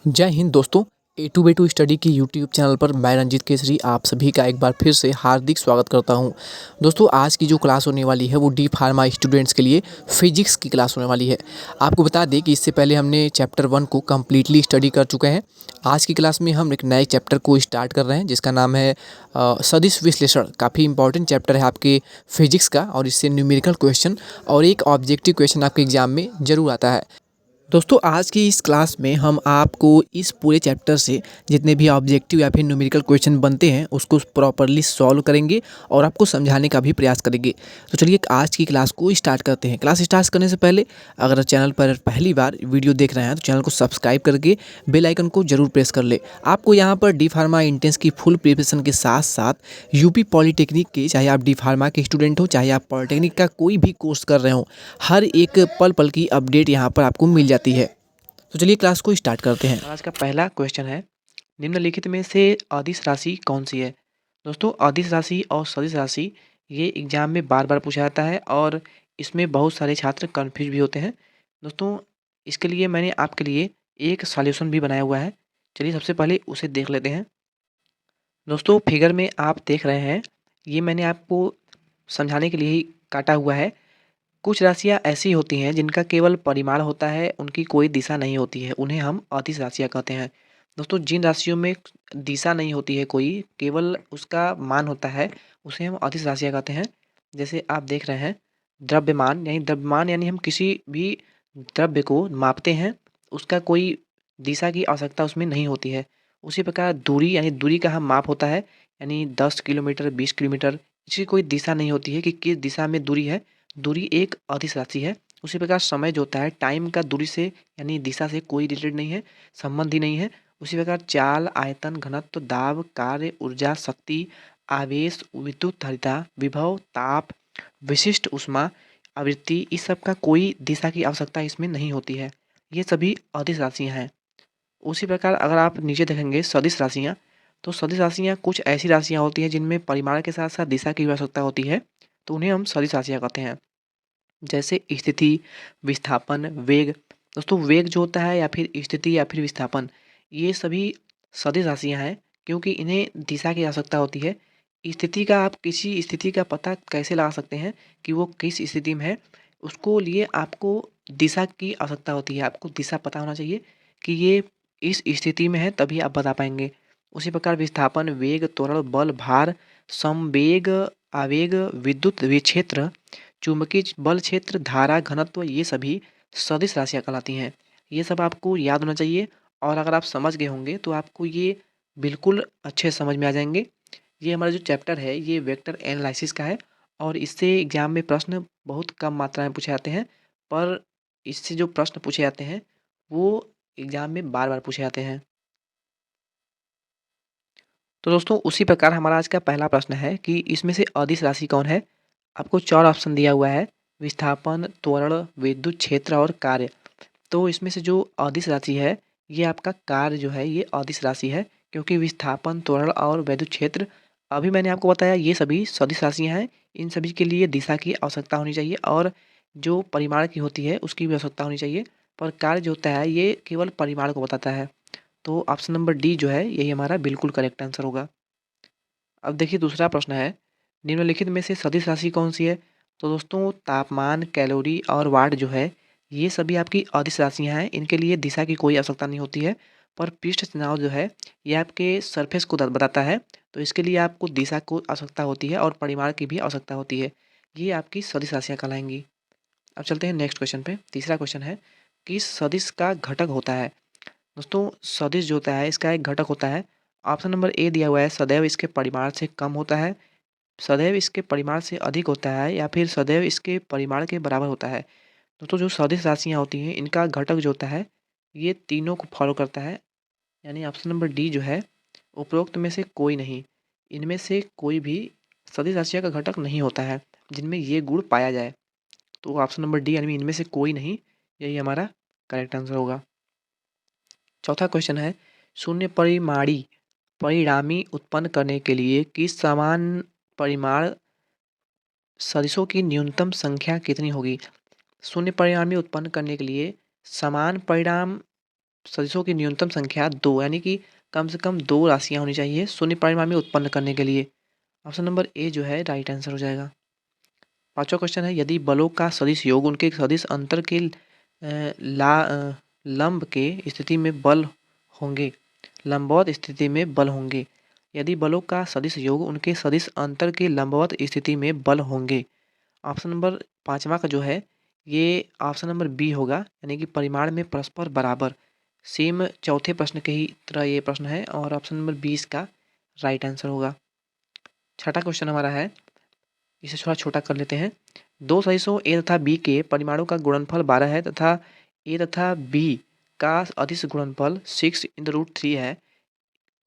जय हिंद दोस्तों। ए to be to study की यूट्यूब चैनल पर मैं रंजीत केसरी आप सभी का एक बार फिर से हार्दिक स्वागत करता हूं। दोस्तों आज की जो क्लास होने वाली है वो डी फार्मा स्टूडेंट्स के लिए फिजिक्स की क्लास होने वाली है। आपको बता दें कि इससे पहले हमने चैप्टर 1 को कम्प्लीटली स्टडी कर चुके हैं। आज की क्लास में हम एक नए चैप्टर को स्टार्ट कर रहे हैं जिसका नाम है सदिश विश्लेषण। काफ़ी इंपॉर्टेंट चैप्टर है आपके फिजिक्स का और इससे न्यूमेरिकल क्वेश्चन और एक ऑब्जेक्टिव क्वेश्चन आपके एग्जाम में जरूर आता है। दोस्तों आज की इस क्लास में हम आपको इस पूरे चैप्टर से जितने भी ऑब्जेक्टिव या फिर न्यूमेरिकल क्वेश्चन बनते हैं उसको प्रॉपरली सॉल्व करेंगे और आपको समझाने का भी प्रयास करेंगे। तो चलिए आज की क्लास को स्टार्ट करते हैं। क्लास स्टार्ट करने से पहले अगर चैनल पर पहली बार वीडियो देख रहे हैं तो चैनल को सब्सक्राइब करके बेल आइकन को जरूर प्रेस कर ले। आपको यहाँ पर डी फार्मा इंट्रेंस की फुल प्रिपरेशन के साथ साथ यूपी पॉलीटेक्निक के, चाहे आप डी फार्मा के स्टूडेंट हो चाहे आप पॉलीटेक्निक का कोई भी कोर्स कर रहे हो, हर एक पल पल की अपडेट यहाँ पर आपको मिल जाती है। तो चलिए क्लास को स्टार्ट करते हैं। आज का पहला क्वेश्चन है, निम्नलिखित में से अदिश राशि कौन सी है। दोस्तों अदिश राशि और सदिश राशि ये एग्जाम में बार बार पूछा जाता है और इसमें बहुत सारे छात्र कन्फ्यूज भी होते हैं। दोस्तों इसके लिए मैंने आपके लिए एक सॉल्यूशन भी बनाया हुआ है। चलिए सबसे पहले उसे देख लेते हैं। दोस्तों फिगर में आप देख रहे हैं, ये मैंने आपको समझाने के लिए ही काटा हुआ है। कुछ राशियाँ ऐसी होती हैं जिनका केवल परिमाण होता है, उनकी कोई दिशा नहीं होती है, उन्हें हम अदिश राशियाँ कहते हैं। दोस्तों जिन राशियों में दिशा नहीं होती है कोई, केवल उसका मान होता है, उसे हम अदिश राशियाँ कहते हैं। जैसे आप देख रहे हैं, द्रव्यमान यानी हम किसी भी द्रव्य को मापते हैं, उसका कोई दिशा की आवश्यकता उसमें नहीं होती है। उसी प्रकार दूरी यानी दूरी का हम माप होता है, यानी 10 किलोमीटर 20 किलोमीटर, इसकी कोई दिशा नहीं होती है कि किस दिशा में दूरी है, दूरी एक अदिश राशि है। उसी प्रकार समय जो होता है, टाइम का दूरी से यानी दिशा से कोई रिलेटेड नहीं है, संबंध ही नहीं है। उसी प्रकार चाल, आयतन, घनत्व, दाब, कार्य, ऊर्जा, शक्ति, आवेश, विद्युत धारिता, विभव, ताप, विशिष्ट ऊष्मा, आवृत्ति, इस सब का कोई दिशा की आवश्यकता इसमें नहीं होती है। ये सभी अदिश राशियाँ हैं। उसी प्रकार अगर आप नीचे देखेंगे सदिश राशियाँ, तो सदिश राशियाँ कुछ ऐसी राशियाँ होती हैं जिनमें परिमाण के साथ साथ दिशा की भी आवश्यकता होती है, तो उन्हें हम सदिश राशियाँ कहते हैं। जैसे स्थिति, विस्थापन, वेग। दोस्तों वेग जो होता है या फिर स्थिति या फिर विस्थापन, ये सभी सदिश राशियाँ हैं क्योंकि इन्हें दिशा की आवश्यकता होती है। स्थिति का, आप किसी स्थिति का पता कैसे लगा सकते हैं कि वो किस स्थिति में है, उसको लिए आपको दिशा की आवश्यकता होती है। आपको दिशा पता होना चाहिए कि ये इस स्थिति में है, तभी आप बता पाएंगे। उसी प्रकार विस्थापन, वेग, त्वरण, बल, भार, संवेग, आवेग, विद्युत विक्षेत्र, चुंबकीय बल क्षेत्र, धारा, घनत्व, ये सभी सदिश राशियाँ कहलाती हैं। ये सब आपको याद होना चाहिए और अगर आप समझ गए होंगे तो आपको ये बिल्कुल अच्छे समझ में आ जाएंगे। ये हमारा जो चैप्टर है ये वेक्टर एनालिसिस का है और इससे एग्जाम में प्रश्न बहुत कम मात्रा में पूछे जाते हैं, पर इससे जो प्रश्न पूछे जाते हैं वो एग्जाम में बार बार पूछे जाते हैं। तो दोस्तों उसी प्रकार हमारा आज का पहला प्रश्न है कि इसमें से अदिश राशि कौन है। आपको 4 ऑप्शन दिया हुआ है, विस्थापन, त्वरण, विद्युत क्षेत्र और कार्य। तो इसमें से जो अदिश राशि है, ये आपका कार्य जो है ये अदिश राशि है, क्योंकि विस्थापन, त्वरण और विद्युत क्षेत्र अभी मैंने आपको बताया ये सभी सदिश राशियाँ हैं। इन सभी के लिए दिशा की आवश्यकता होनी चाहिए और जो परिमाण की होती है उसकी भी आवश्यकता होनी चाहिए, पर कार्य जो होता है ये केवल परिमाण को बताता है। तो ऑप्शन नंबर डी जो है यही हमारा बिल्कुल करेक्ट आंसर होगा। अब देखिए दूसरा प्रश्न है, निम्नलिखित में से सदिश राशि कौन सी है। तो दोस्तों तापमान, कैलोरी और वाट जो है ये सभी आपकी अदिश राशियाँ हैं, इनके लिए दिशा की कोई आवश्यकता नहीं होती है, पर पृष्ठ तनाव जो है ये आपके सरफेस को बताता है, तो इसके लिए आपको दिशा को आवश्यकता होती है और परिमाण की भी आवश्यकता होती है। ये आपकी सदिश राशियाँ कहलाएंगी। अब चलते हैं नेक्स्ट क्वेश्चन पे। तीसरा क्वेश्चन है, किस सदिश का घटक होता है। दोस्तों सदिश जो होता है इसका एक घटक होता है। ऑप्शन नंबर ए दिया हुआ है, सदैव इसके परिमाण से कम होता है, सदैव इसके परिमाण से अधिक होता है या फिर सदैव इसके परिमाण के बराबर होता है। दोस्तों जो सदिश राशियाँ होती हैं इनका घटक जो होता है ये तीनों को फॉलो करता है, यानी ऑप्शन नंबर डी जो है उपरोक्त में से कोई नहीं। इनमें से कोई भी सदिश राशियाँ का घटक नहीं होता है जिनमें ये गुण पाया जाए। तो ऑप्शन नंबर डी यानी इनमें से कोई नहीं, यही हमारा करेक्ट आंसर होगा। चौथा क्वेश्चन है, शून्य परिमाणी परिणामी उत्पन्न करने के लिए किस समान परिमाण सदिशों की न्यूनतम संख्या कितनी होगी। शून्य परिणामी उत्पन्न करने के लिए समान परिणाम सदिशों की न्यूनतम संख्या 2, यानी कि कम से कम 2 राशियाँ होनी चाहिए शून्य परिमाण में उत्पन्न करने के लिए। ऑप्शन नंबर ए जो है राइट आंसर हो जाएगा। पाँचवा क्वेश्चन है, यदि बलों का सदिश योग उनके सदिश अंतर के लंब के स्थिति में बल होंगे, लंबवत स्थिति में बल होंगे। यदि बलों का सदिश योग उनके सदिश अंतर के लंबवत स्थिति में बल होंगे। ऑप्शन नंबर पाँचवा का जो है ये ऑप्शन नंबर बी होगा, यानी कि परिमाण में परस्पर बराबर। सेम चौथे प्रश्न के ही तरह ये प्रश्न है और ऑप्शन नंबर 20 का राइट आंसर होगा। छठा क्वेश्चन हमारा है, इसे थोड़ा छोटा कर लेते हैं। दो सदिशों ए तथा बी के परिमाणों का गुणनफल 12 है तथा ए तथा बी का अदिश गुणनफल 6√3 है।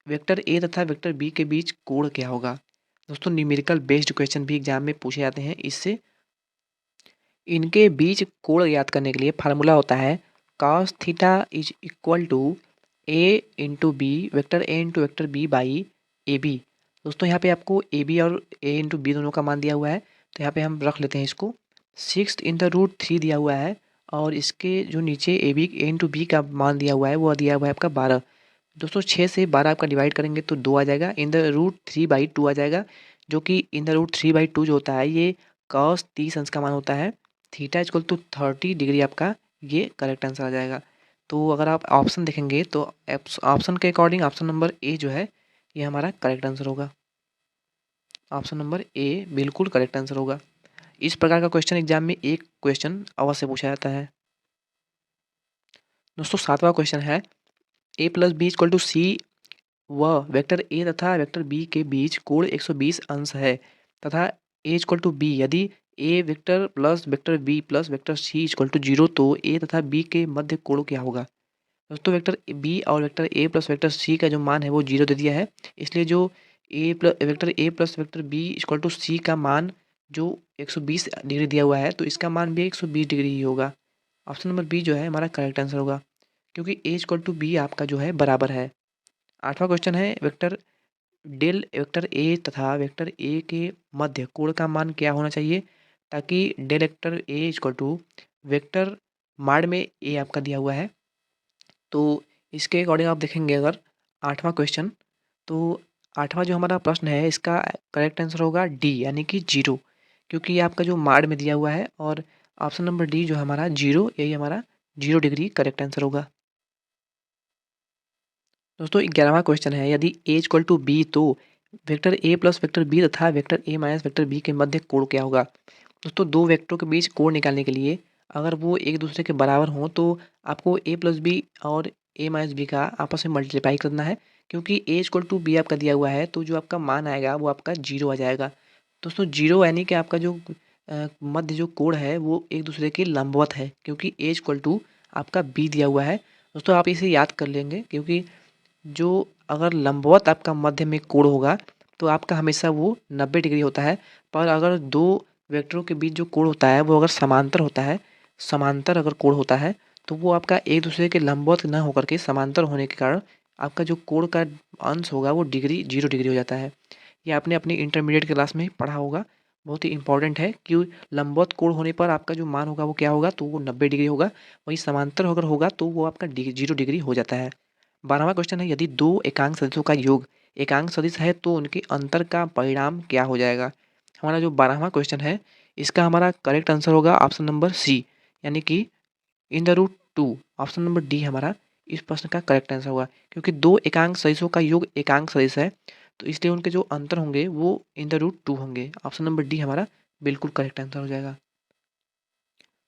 वेक्टर ए तथा वेक्टर बी के बीच कोण क्या होगा? दोस्तों न्यूमेरिकल बेस्ड क्वेश्चन भी एग्जाम में पूछे जाते हैं। इससे इनके बीच कोण ज्ञात करने के लिए फार्मूला होता है cos theta is equal to A into B vector A into vector B by A B. दोस्तों यहाँ पे आपको ए बी और ए इंटू बी दोनों का मान दिया हुआ है, तो यहाँ पे हम रख लेते हैं इसको। 6√3 दिया हुआ है और इसके जो नीचे ए इंटू बी का मान दिया हुआ है वो दिया हुआ है आपका 12। दोस्तों 6 से 12 आपका डिवाइड करेंगे तो 2 आ जाएगा, इन द रूट 3/2 आ जाएगा, जो कि इन द रूट 3/2 जो होता है ये cos 30 अंश का मान होता है। थीटा इक्वल टू 30 डिग्री आपका ये करेक्ट आंसर आ जाएगा। तो अगर आप ऑप्शन देखेंगे तो ऑप्शन के अकॉर्डिंग ऑप्शन नंबर ए जो है ये हमारा करेक्ट आंसर होगा। ऑप्शन नंबर ए बिल्कुल करेक्ट आंसर होगा। इस प्रकार का क्वेश्चन एग्जाम में एक क्वेश्चन अवश्य पूछा जाता है। दोस्तों सातवां क्वेश्चन है, ए प्लस बी इक्वल टू सी व वेक्टर ए तथा वेक्टर बी के बीच कोण 120 अंश है तथा ए इक्वल टू बी, यदि A vector plus vector B plus vector C equal to 0 तो ए तथा बी के मध्य कोण क्या होगा? दोस्तों वेक्टर बी और vector A plus vector C का जो मान है वो 0 दे दिया है, इसलिए जो vector A plus vector B equal to C का मान जो 120 डिग्री दिया हुआ है तो इसका मान भी 120 डिग्री ही होगा। ऑप्शन नंबर बी जो है हमारा करेक्ट आंसर होगा, क्योंकि ए इक्वल टू बी आपका जो है बराबर है। आठवां क्वेश्चन है, वेक्टर डेल वेक्टर ए तथा वेक्टर ए के मध्य कोण का मान क्या होना चाहिए ताकि del vector A equal to vector mod में ए आपका दिया हुआ है। तो इसके अकॉर्डिंग आप देखेंगे अगर आठवां क्वेश्चन, तो आठवां जो हमारा प्रश्न है इसका करेक्ट आंसर होगा डी, यानी कि 0, क्योंकि ये आपका जो माड में दिया हुआ है और ऑप्शन नंबर डी जो हमारा 0 यही हमारा 0 डिग्री करेक्ट आंसर होगा। दोस्तों 11वां क्वेश्चन है, यदि ए इक्वल टू बी तो vector A plus vector B तथा vector A minus vector B के मध्य कोण क्या होगा? दोस्तों दो वेक्टरों के बीच कोण निकालने के लिए अगर वो एक दूसरे के बराबर हों तो आपको ए प्लस बी और ए माइनस बी का आपस में मल्टीप्लाई करना है, क्योंकि ए इक्वल टू बी आपका दिया हुआ है तो जो आपका मान आएगा वो आपका 0 आ जाएगा। दोस्तों 0 यानी कि आपका जो मध्य जो कोण है वो एक दूसरे के लंबवत है, क्योंकि ए इक्वल टू आपका बी दिया हुआ है। दोस्तों आप इसे याद कर लेंगे, क्योंकि जो अगर लंबवत आपका मध्य में कोण होगा तो आपका हमेशा वो 90 डिग्री होता है, पर अगर दो वेक्टरों के बीच जो कोण होता है वो अगर समांतर होता है, समांतर अगर कोण होता है तो वो आपका एक दूसरे के लंबवत न होकर के समांतर होने के कारण आपका जो कोण का अंश होगा वो डिग्री 0 डिग्री हो जाता है। ये आपने अपनी इंटरमीडिएट क्लास में पढ़ा होगा, बहुत ही इंपॉर्टेंट है कि लंबवत कोण होने पर आपका जो मान होगा वो क्या होगा, तो वो 90 डिग्री होगा, वहीं समांतर अगर होगा तो वो आपका 0 डिग्री हो जाता है। 12वां क्वेश्चन है, यदि दो एकांक सदिशों का योग एकांक सदिश है तो उनके अंतर का परिणाम क्या हो जाएगा? हमारा जो 12वां क्वेश्चन है इसका हमारा करेक्ट आंसर होगा ऑप्शन नंबर सी, यानी कि in the root 2। Option number D हमारा इस प्रश्न का करेक्ट आंसर होगा, क्योंकि दो एकांक सदिशों का योग एकांक सदिश है तो इसलिए उनके जो अंतर होंगे वो इन द रूट 2 होंगे। ऑप्शन नंबर डी हमारा बिल्कुल करेक्ट आंसर हो जाएगा।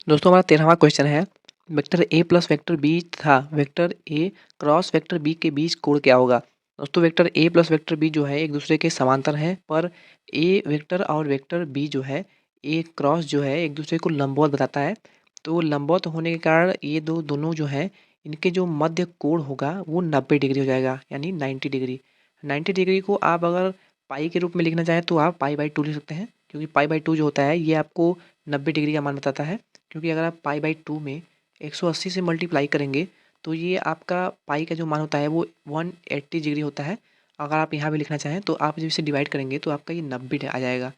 दोस्तों हमारा 13वां क्वेश्चन है, vector A plus vector B तथा vector A cross vector B के बीच कोण क्या होगा? दोस्तों vector A plus vector B जो है एक दूसरे के समांतर हैं, पर ए वेक्टर और वेक्टर बी जो है ए क्रॉस जो है एक दूसरे को लंबवत बताता है। तो लंबवत होने के कारण ये दोनों जो हैं इनके जो मध्य कोण होगा वो 90 डिग्री हो जाएगा, यानी 90 डिग्री। 90 डिग्री को आप अगर पाई के रूप में लिखना चाहें तो आप पाई/2 लिख सकते हैं, क्योंकि पाई/2 जो होता है ये आपको 90 डिग्री का मान बताता है। क्योंकि अगर आप पाई/2 में 180 से मल्टीप्लाई करेंगे तो ये आपका पाई का जो मान होता है वो 180 डिग्री होता है। अगर आप यहाँ भी लिखना चाहें तो आप जब इसे डिवाइड करेंगे तो आपका ये 90 आ जाएगा।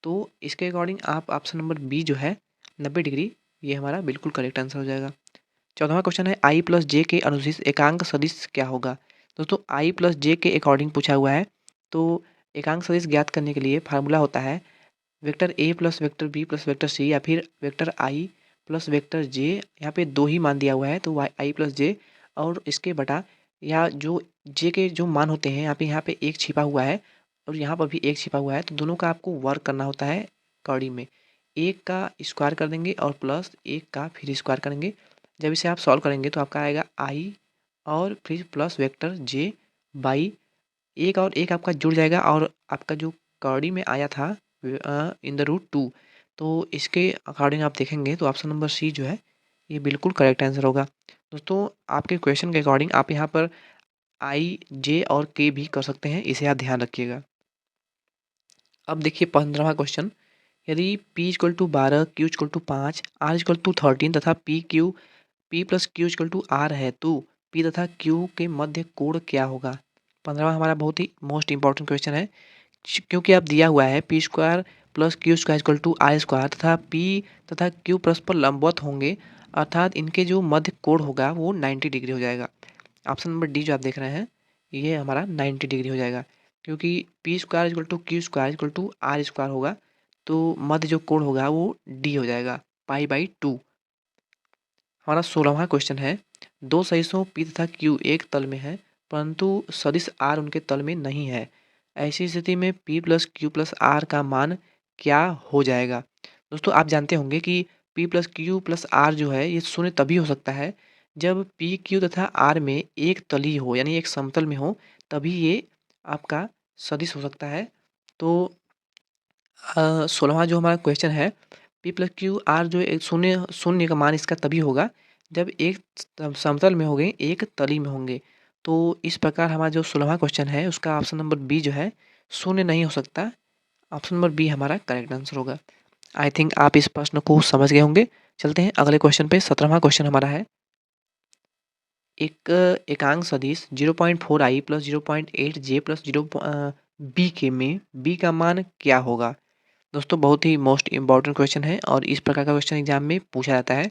तो इसके अकॉर्डिंग आप ऑप्शन नंबर बी जो है 90 डिग्री, ये हमारा बिल्कुल करेक्ट आंसर हो जाएगा। 14वां क्वेश्चन है आई प्लस जे के अनुदिश एकांक सदिश क्या होगा। दोस्तों आई प्लस जे के अकॉर्डिंग पूछा हुआ है। तो एकांक सदिश ज्ञात करने के लिए फार्मूला होता है vector A plus vector B plus vector C या फिर vector I plus vector J. यहाँ पे दो ही मान दिया हुआ है तो वाई आई प्लस जे और इसके बटा या जो जे के जो मान होते हैं यहाँ पे एक छिपा हुआ है और यहाँ पर भी एक छिपा हुआ है, तो दोनों का आपको वर्क करना होता है कौड़ी में। एक का स्क्वायर कर देंगे और प्लस एक का फिर स्क्वायर करेंगे। जब इसे आप सॉल्व करेंगे तो आपका आएगा आई और फिर प्लस वेक्टर जे बाई एक और एक आपका जुड़ जाएगा और आपका जो कौड़ी में आया था इन द रूट 2। तो इसके अकॉर्डिंग आप देखेंगे तो ऑप्शन नंबर सी जो है ये बिल्कुल करेक्ट आंसर होगा। दोस्तों आपके क्वेश्चन के अकॉर्डिंग आप यहाँ पर आई जे और के भी कर सकते हैं, इसे आप ध्यान रखिएगा। अब देखिए 15वां क्वेश्चन, यदि p equal to 12 q equal to 5 r equal to 13 तथा p plus q equal to r है तो p तथा q के मध्य कोण क्या होगा। 15वां हमारा बहुत ही मोस्ट इंपॉर्टेंट क्वेश्चन है क्योंकि आप दिया हुआ है P square plus Q square equal to R square तथा पी तथा क्यू परस्पर लंबवत होंगे, अर्थात इनके जो मध्य कोण होगा वो 90 डिग्री हो जाएगा। ऑप्शन नंबर डी जो आप देख रहे हैं ये हमारा 90 डिग्री हो जाएगा क्योंकि P square equal to Q square equal to R square होगा तो मध्य जो कोण होगा वो डी हो जाएगा पाई/2। हमारा 16वां क्वेश्चन है, दो सदिशों पी तथा क्यू एक तल में है परंतु सदिश आर उनके तल में नहीं है। ऐसी स्थिति में p plus Q plus R का मान क्या हो जाएगा। दोस्तों आप जानते होंगे कि p plus Q plus R जो है ये शून्य तभी हो सकता है जब p क्यू तथा आर में एक तली हो यानी एक समतल में हो, तभी ये आपका सदिश हो सकता है। तो 16वां जो हमारा क्वेश्चन है p प्लस क्यू आर जो एक शून्य शून्य का मान इसका तभी होगा जब एक समतल में होंगे एक तली में होंगे। तो इस प्रकार हमारा जो 16वां क्वेश्चन है उसका ऑप्शन नंबर बी जो है शून्य नहीं हो सकता। ऑप्शन नंबर बी हमारा करेक्ट आंसर होगा। आई थिंक आप इस प्रश्न को समझ गए होंगे। चलते हैं अगले क्वेश्चन पे। 17वां क्वेश्चन हमारा है, एक एकांक सदिश 0.4 आई प्लस 0.8 जे प्लस 0 बी के में बी का मान क्या होगा। दोस्तों बहुत ही मोस्ट इंपॉर्टेंट क्वेश्चन है और इस प्रकार का क्वेश्चन एग्जाम में पूछा जाता है।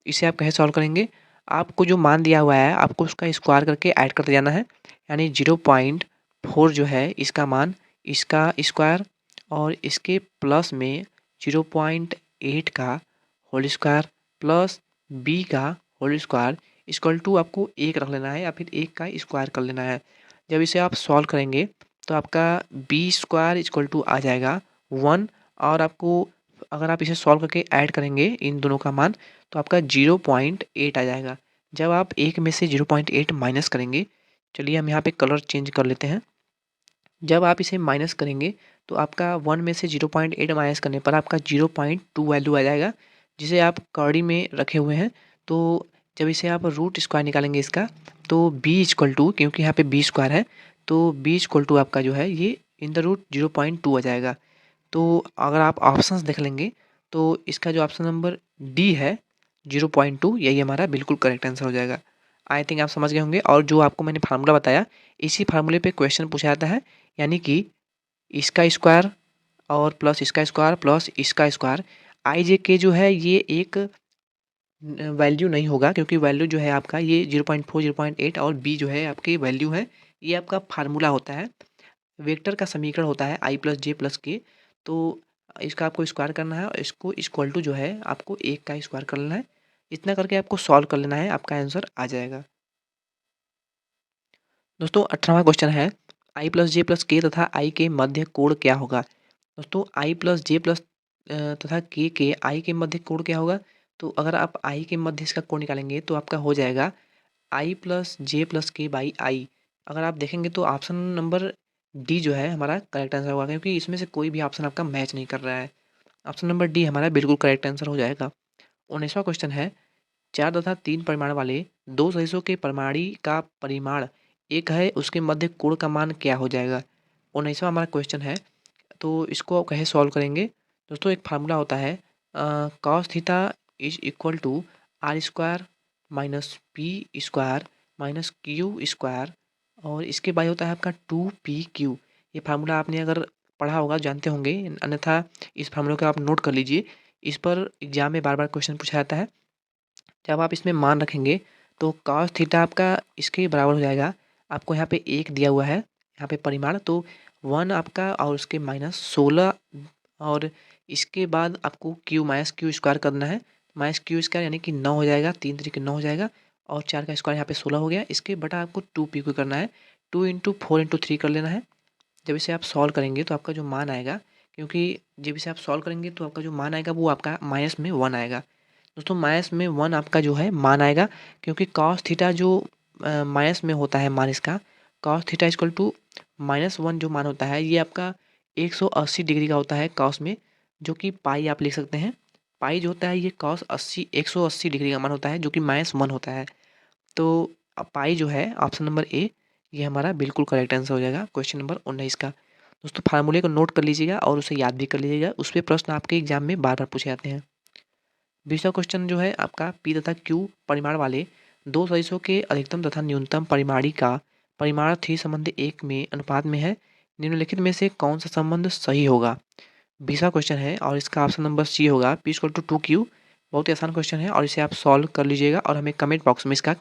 इसे आप कैसे सॉल्व करेंगे, आपको जो मान दिया हुआ है आपको उसका स्क्वायर करके ऐड करते जाना है। यानी 0.4 जो है इसका मान इसका स्क्वायर और इसके प्लस में 0.8 का होल स्क्वायर प्लस बी का होल स्क्वायर इक्वल टू आपको एक रख लेना है या फिर एक का स्क्वायर कर लेना है। जब इसे आप सॉल्व करेंगे तो आपका बी स्क्वायर इक्वल टू आ जाएगा 1 और आपको अगर आप इसे सॉल्व करके ऐड करेंगे इन दोनों का मान तो आपका 0.8 आ जाएगा। जब आप एक में से 0.8 माइनस करेंगे, चलिए हम यहाँ पे कलर चेंज कर लेते हैं। जब आप इसे माइनस करेंगे तो आपका 1 में से 0.8 माइनस करने पर आपका 0.2 वैल्यू आ जाएगा जिसे आप कौड़ी में रखे हुए हैं। तो जब इसे आप रूट स्क्वायर निकालेंगे इसका तो बी इक्वल टू, क्योंकि यहाँ पे बी स्क्वायर है तो बी इक्वल टू आपका जो है ये इन द रूट 0.2 आ जाएगा। तो अगर आप ऑप्शंस देख लेंगे तो इसका जो ऑप्शन नंबर डी है 0.2 यही हमारा बिल्कुल करेक्ट आंसर हो जाएगा। आई थिंक आप समझ गए होंगे और जो आपको मैंने फार्मूला बताया इसी फार्मूले पे क्वेश्चन पूछा जाता है, यानी कि इसका स्क्वायर और प्लस इसका स्क्वायर प्लस इसका स्क्वायर। आई जे के जो है ये एक वैल्यू नहीं होगा क्योंकि वैल्यू जो है आपका ये 0.4 0.8 और बी जो है आपकी वैल्यू है, ये आपका फार्मूला होता है, वेक्टर का समीकरण होता है आई प्लस जे प्लस के। तो इसका आपको स्क्वायर करना है और इसको इक्वल टू जो है आपको एक का स्क्वायर कर लेना है। इतना करके आपको सॉल्व कर लेना है, आपका आंसर आ जाएगा। दोस्तों 18वां क्वेश्चन है, आई प्लस जे प्लस के तथा आई के मध्य कोण क्या होगा। दोस्तों आई प्लस जे प्लस तथा के आई के मध्य कोण क्या होगा। तो अगर आप आई के मध्य इसका कोण निकालेंगे तो आपका हो जाएगा आई प्लस जे प्लस के बाई आई। अगर आप देखेंगे तो ऑप्शन नंबर डी जो है हमारा करेक्ट आंसर होगा क्योंकि इसमें से कोई भी ऑप्शन आपका मैच नहीं कर रहा है। ऑप्शन नंबर डी हमारा बिल्कुल करेक्ट आंसर हो जाएगा। 19वां क्वेश्चन है, 4 तथा 3 परिमाण वाले दो सदिशों के परिमाणी का परिमाण एक है, उसके मध्य कोण का मान क्या हो जाएगा। 19वां हमारा क्वेश्चन है तो इसको आप कैसे सॉल्व करेंगे। दोस्तों एक फार्मूला होता है cos theta is equal to R square minus P square minus Q square और इसके बाद होता है आपका 2pq। ये फार्मूला आपने अगर पढ़ा होगा जानते होंगे, अन्यथा इस फार्मूले को आप नोट कर लीजिए। इस पर एग्जाम में बार बार क्वेश्चन पूछा जाता है। जब आप इसमें मान रखेंगे तो cos थीटा आपका इसके बराबर हो जाएगा। आपको यहाँ पे 1 दिया हुआ है, यहाँ पे परिमाण, तो 1 आपका और उसके माइनस 16 और इसके बाद आपको क्यू माइनस क्यू स्क्वायर करना है। माइनस क्यू स्क्वायर यानी कि 9 हो जाएगा, 3 तरीके 9 हो जाएगा और 4 का स्क्वायर यहाँ पे 16 हो गया। इसके बटा आपको 2 पी क्यू करना है, 2 इंटू 4 इंटू 3 कर लेना है। जब इसे आप सॉल्व करेंगे तो आपका जो मान आएगा, क्योंकि जब इसे आप सॉल्व करेंगे तो आपका जो मान आएगा वो आपका माइनस में 1 आएगा। दोस्तों माइनस में 1 आपका जो है मान आएगा, क्योंकि कॉस थीटा जो माइनस में होता है मान इसका, कॉस थीटा इक्वल टू -1 जो मान होता है ये आपका 180 डिग्री का होता है कॉस में, जो कि पाई आप लिख सकते हैं। पाई जो होता है ये कॉस 180 डिग्री का मान होता है, जो कि -1 होता है। तो पाई जो है ऑप्शन नंबर ए, ये हमारा बिल्कुल करेक्ट आंसर हो जाएगा क्वेश्चन नंबर 19 का। दोस्तों फार्मूले को नोट कर लीजिएगा और उसे याद भी कर लीजिएगा, उस पर प्रश्न आपके एग्जाम में बार बार पूछे जाते हैं। 20वां क्वेश्चन जो है आपका पी तथा क्यू परिमाण वाले दो सदिशों के अधिकतम तथा न्यूनतम परिमाणी का परिमाण 3 संबंध 1 में अनुपात में है, निम्नलिखित में से कौन सा संबंध सही होगा। 20वां क्वेश्चन है और इसका ऑप्शन नंबर सी होगा, पी इक्वल टू 2Q। बहुत ही आसान क्वेश्चन है और इसे आप सॉल्व कर लीजिएगा और हमें कमेंट बॉक्स में इसका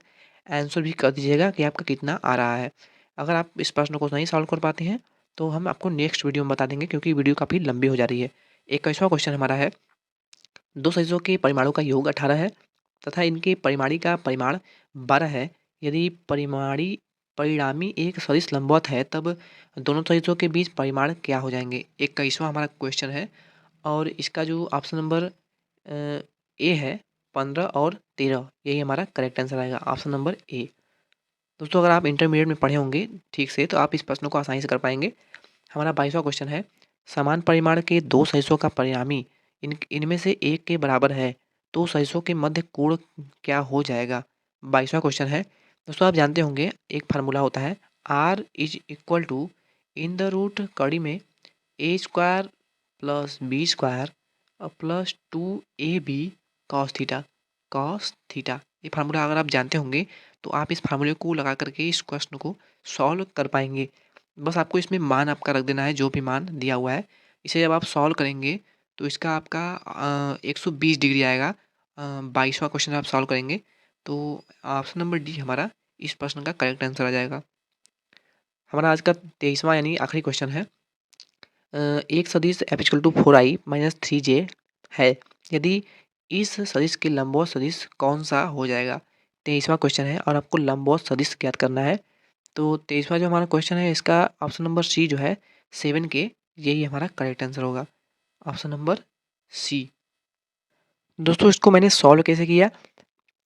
आंसर भी कर दीजिएगा कि आपका कितना आ रहा है। अगर आप इस प्रश्न को नहीं सॉल्व कर पाते हैं तो हम आपको नेक्स्ट वीडियो में बता देंगे, क्योंकि वीडियो काफ़ी लंबी हो जा रही है। 21वां क्वेश्चन हमारा है, दो सदिशों के परिमाणों का योग 18 है तथा इनके परिमाणी का परिमाण 12 है। यदि परिणामी एक सदिश लंबवत है तब दोनों सदिशों के बीच परिमाण क्या हो जाएंगे। 21वां हमारा क्वेश्चन है और इसका जो ऑप्शन नंबर ए है 15 और 13, यही हमारा करेक्ट आंसर आएगा, ऑप्शन नंबर ए। दोस्तों अगर आप इंटरमीडिएट में पढ़े होंगे ठीक से तो आप इस प्रश्न को आसानी से कर पाएंगे। हमारा 22वां क्वेश्चन है, समान परिमाण के दो सदिशों का परिणामी इनमें से एक के बराबर है तो सदिशों के मध्य कोण क्या हो जाएगा। 22वां क्वेश्चन है। दोस्तों आप जानते होंगे एक फार्मूला होता है, R is equal to in the root कड़ी में A square plus B square और प्लस 2ab कॉस थीटा। ये फार्मूला अगर आप जानते होंगे तो आप इस फार्मूले को लगा करके इस क्वेश्चन को सॉल्व कर पाएंगे। बस आपको इसमें मान आपका रख देना है, जो भी मान दिया हुआ है। इसे जब आप सॉल्व करेंगे तो इसका आपका 120 डिग्री आएगा। 22वां क्वेश्चन आप सॉल्व करेंगे तो ऑप्शन नंबर डी हमारा इस प्रश्न का करेक्ट आंसर आ जाएगा। हमारा आज का 23वां यानी आखिरी क्वेश्चन है, एक सदिश f equal to 4i minus 3j है, यदि इस सदिश के लंबवत सदिश कौन सा हो जाएगा। 23वां क्वेश्चन है और आपको लंबवत सदिश ज्ञात करना है। तो 23वां जो हमारा क्वेश्चन है इसका ऑप्शन नंबर सी जो है 7K, यही हमारा करेक्ट आंसर होगा, ऑप्शन नंबर सी। दोस्तों इसको मैंने सॉल्व कैसे किया,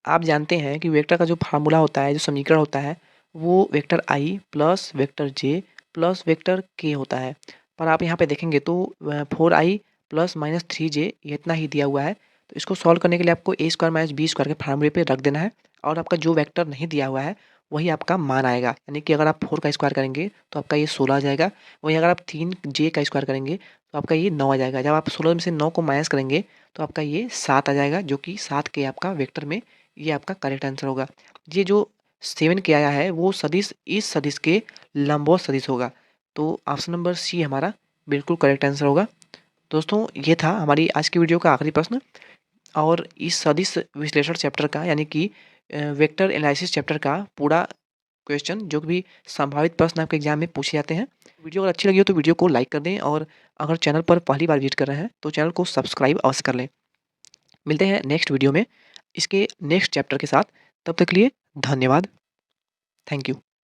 आप जानते हैं कि वेक्टर का जो फार्मूला होता है, जो समीकरण होता है, वो vector I plus vector J plus vector के होता है। पर आप यहाँ पे देखेंगे तो 4i प्लस माइनस 3j ये इतना ही दिया हुआ है। तो इसको सॉल्व करने के लिए आपको ए स्क्वायर माइनस बी स्क्वायर के फार्मूले पे रख देना है और आपका जो वेक्टर नहीं दिया हुआ है वही आपका मान आएगा। यानी कि अगर आप 4 का स्क्वायर करेंगे तो आपका ये 16 आ जाएगा, वहीं अगर आप 3j का स्क्वायर करेंगे तो आपका ये 9 आ जाएगा। जब आप 16 में से 9 को माइनस करेंगे तो आपका ये 7 आ जाएगा, जो कि 7 के आपका वेक्टर में ये आपका करेक्ट आंसर होगा। ये जो 7K आया है वो सदिश इस सदिश के लंबवत सदिश होगा, तो ऑप्शन नंबर सी हमारा बिल्कुल करेक्ट आंसर होगा। दोस्तों ये था हमारी आज की वीडियो का आखिरी प्रश्न और इस सदिश विश्लेषण चैप्टर का यानी कि वेक्टर एनालिसिस चैप्टर का पूरा क्वेश्चन जो भी संभावित प्रश्न आपके एग्जाम में पूछे जाते हैं। वीडियो अगर अच्छी लगी हो तो वीडियो को लाइक कर दें और अगर चैनल पर पहली बार विजिट कर रहे हैं तो चैनल को सब्सक्राइब अवश्य कर लें। मिलते हैं नेक्स्ट वीडियो में इसके नेक्स्ट चैप्टर के साथ, तब तक के लिए धन्यवाद, थैंक यू।